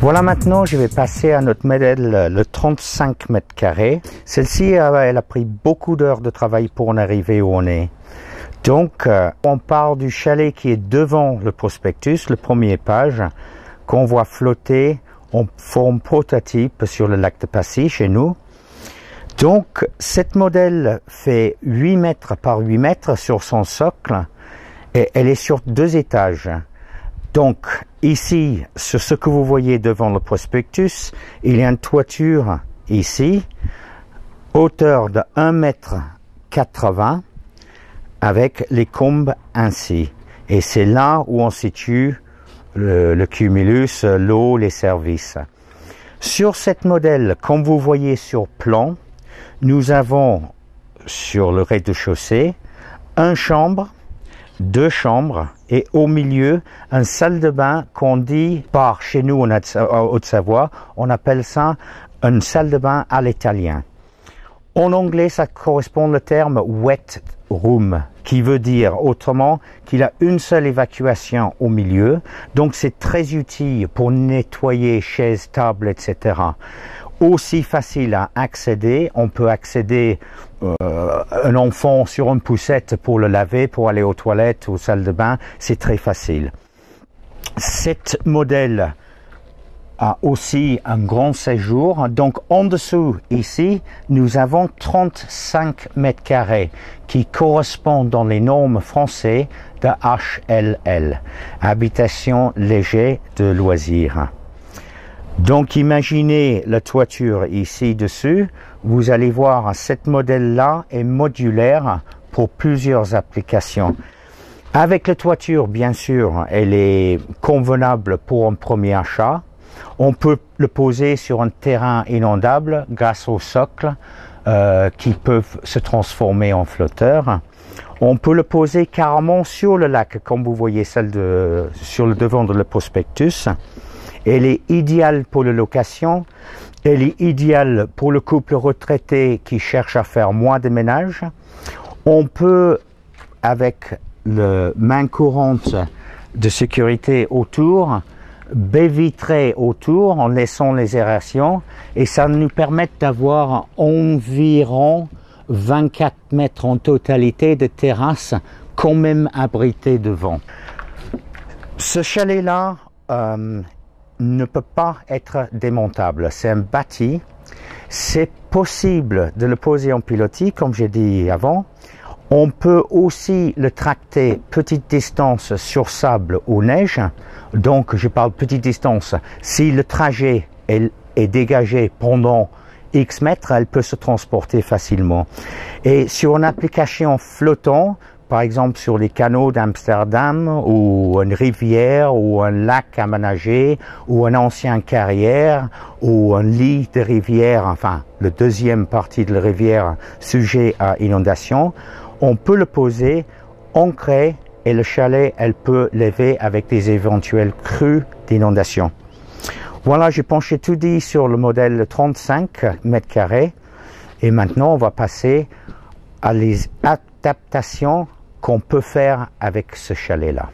Voilà, maintenant je vais passer à notre modèle, le 35 mètres carrés. Celle-ci, elle a pris beaucoup d'heures de travail pour en arriver où on est. Donc, on part du chalet qui est devant le prospectus, le premier page, qu'on voit flotter en forme prototype sur le lac de Passy chez nous. Donc, cette modèle fait 8 mètres par 8 mètres sur son socle et elle est sur 2 étages. Donc, ici, sur ce que vous voyez devant le prospectus, il y a une toiture ici, hauteur de 1,80 m avec les combes ainsi. Et c'est là où on situe le cumulus, l'eau, les services. Sur cette modèle, comme vous voyez sur plan, nous avons sur le rez-de-chaussée une chambre, 2 chambres et au milieu une salle de bain qu'on dit par chez nous en Haute-Savoie, on appelle ça une salle de bain à l'italien. En anglais, ça correspond au terme wet room, qui veut dire autrement qu'il a une seule évacuation au milieu. Donc c'est très utile pour nettoyer chaises, tables, etc. Aussi facile à accéder, on peut accéder un enfant sur une poussette pour le laver, pour aller aux toilettes ou aux salles de bain, c'est très facile. Cet modèle a aussi un grand séjour. Donc en dessous ici, nous avons 35 mètres carrés qui correspondent dans les normes françaises de HLL, habitation léger de loisirs. Donc imaginez la toiture ici dessus, vous allez voir cette modèle-là est modulaire pour plusieurs applications. Avec la toiture, bien sûr, elle est convenable pour un premier achat. On peut le poser sur un terrain inondable grâce au socle qui peuvent se transformer en flotteurs. On peut le poser carrément sur le lac, comme vous voyez celle sur le devant de le prospectus. Elle est idéale pour la location, elle est idéale pour le couple retraité qui cherche à faire moins de ménage. On peut, avec la main courante de sécurité autour, baie vitrée autour en laissant les aérations et ça nous permet d'avoir environ 24 mètres en totalité de terrasse quand même abritée devant. Ce chalet-là ne peut pas être démontable, c'est un bâti. C'est possible de le poser en pilotis, comme j'ai dit avant. On peut aussi le tracter petite distance sur sable ou neige. Donc, je parle petite distance. Si le trajet est dégagé pendant X mètres, elle peut se transporter facilement. Et sur une application flottant, par exemple sur les canaux d'Amsterdam, ou une rivière, ou un lac aménagé, ou une ancienne carrière, ou un lit de rivière, enfin, la deuxième partie de la rivière sujet à inondation, on peut le poser, ancré, et le chalet, elle peut lever avec des éventuels crues d'inondation. Voilà, j'ai penché tout dit sur le modèle 35 mètres carrés. Et maintenant, on va passer à les adaptations qu'on peut faire avec ce chalet-là.